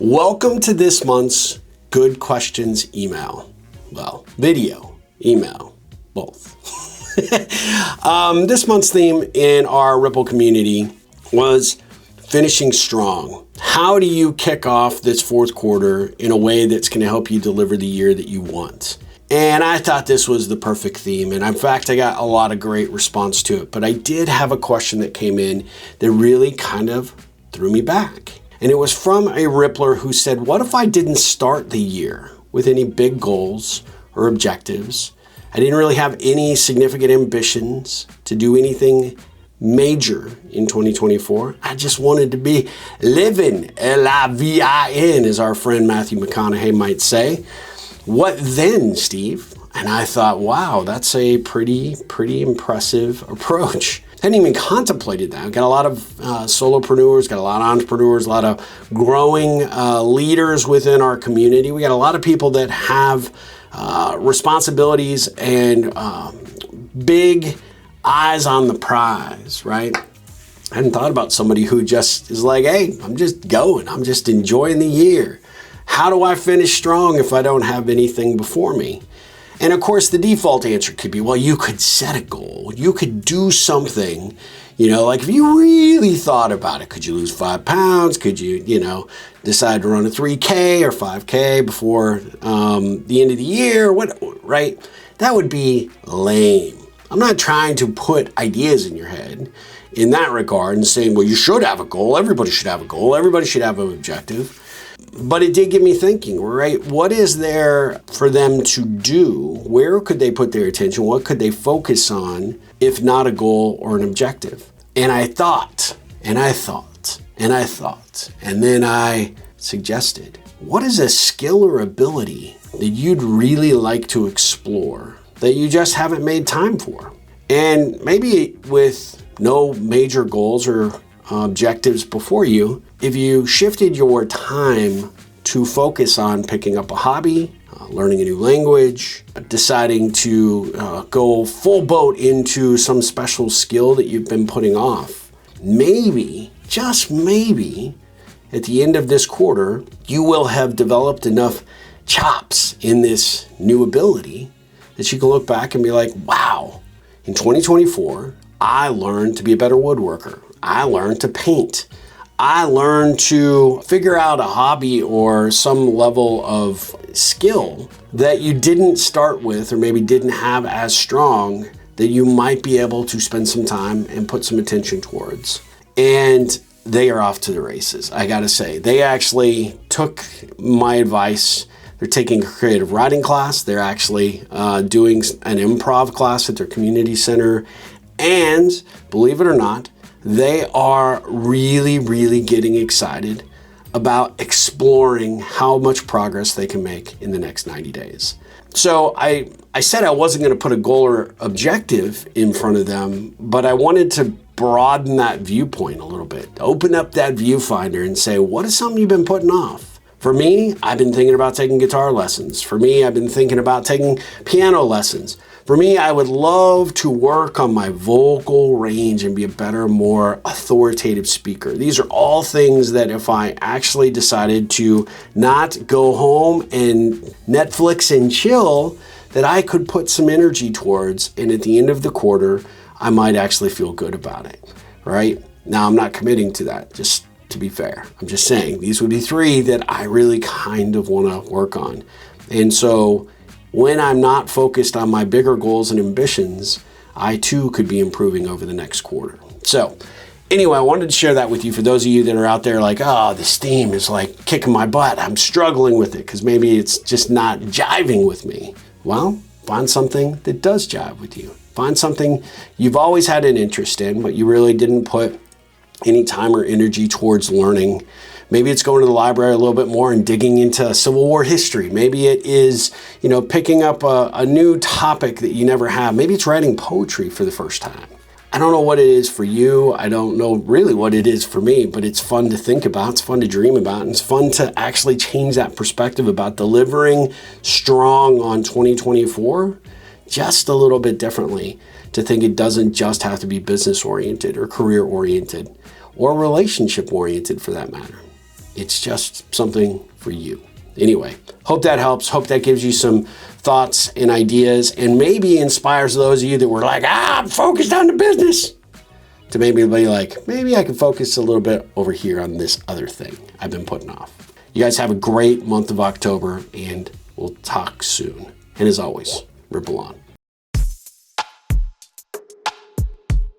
Welcome to this month's Good Questions email. Well, video, email, both. This month's theme in our Ripple community was finishing strong. How do you kick off this fourth quarter in a way that's going to help you deliver the year that you want? And I thought this was the perfect theme. And in fact, I got a lot of great response to it. But I did have a question that came in that really kind of threw me back. And it was from a Rippler who said, what if I didn't start the year with any big goals or objectives? I didn't really have any significant ambitions to do anything major in 2024. I just wanted to be living, L-I-V-I-N, as our friend Matthew McConaughey might say. What then, Steve? And I thought, wow, that's a pretty impressive approach. I hadn't even contemplated that. I've got a lot of solopreneurs, got a lot of entrepreneurs, a lot of growing leaders within our community. We got a lot of people that have responsibilities and big eyes on the prize, right? I hadn't thought about somebody who just is like, hey, I'm just going. I'm just enjoying the year. How do I finish strong if I don't have anything before me? And of course, the default answer could be, well, you could set a goal. You could do something, like if you really thought about it, could you lose 5 pounds? Could you, decide to run a 3K or 5K before the end of the year? Right? That would be lame. I'm not trying to put ideas in your head in that regard and saying, well, you should have a goal. Everybody should have a goal. Everybody should have an objective. But it did get me thinking, right? What is there for them to do? Where could they put their attention? What could they focus on if not a goal or an objective? And I thought, and then I suggested, what is a skill or ability that you'd really like to explore that you just haven't made time for? And maybe with no major goals or objectives before you, if you shifted your time to focus on picking up a hobby, learning a new language, deciding to go full boat into some special skill that you've been putting off, maybe, just maybe, at the end of this quarter, you will have developed enough chops in this new ability that you can look back and be like, wow, in 2024, I learned to be a better woodworker. I learned to paint. I learned to figure out a hobby or some level of skill that you didn't start with or maybe didn't have as strong that you might be able to spend some time and put some attention towards. And they are off to the races. I gotta say, they actually took my advice. They're taking a creative writing class. They're actually doing an improv class at their community center. And believe it or not, they are really getting excited about exploring how much progress they can make in the next 90 days. So I said I wasn't going to put a goal or objective in front of them, but I wanted to broaden that viewpoint a little bit, open up that viewfinder and say, what is something you've been putting off? For me, I've been thinking about taking guitar lessons. For me, I've been thinking about taking piano lessons. For me, I would love to work on my vocal range and be a better, more authoritative speaker. These are all things that if I actually decided to not go home and Netflix and chill, that I could put some energy towards, and at the end of the quarter, I might actually feel good about it, right? Now, I'm not committing to that, just to be fair. I'm just saying these would be 3 that I really kind of want to work on. And so when I'm not focused on my bigger goals and ambitions, I too could be improving over the next quarter. So anyway, I wanted to share that with you for those of you that are out there like, oh, this theme is like kicking my butt. I'm struggling with it because maybe it's just not jiving with me. Well, find something that does jive with you. Find something you've always had an interest in, but you really didn't put any time or energy towards learning. Maybe it's going to the library a little bit more and digging into Civil War history. Maybe it is, picking up a new topic that you never have. Maybe it's writing poetry for the first time. I don't know what it is for you. I don't know really what it is for me, but it's fun to think about. It's fun to dream about. And it's fun to actually change that perspective about delivering strong on 2024 just a little bit differently, to think it doesn't just have to be business oriented or career oriented or relationship oriented for that matter. It's just something for you. Anyway, hope that helps. Hope that gives you some thoughts and ideas and maybe inspires those of you that were like, I'm focused on the business, to maybe be like, maybe I can focus a little bit over here on this other thing I've been putting off. You guys have a great month of October, and we'll talk soon. And as always, ripple on.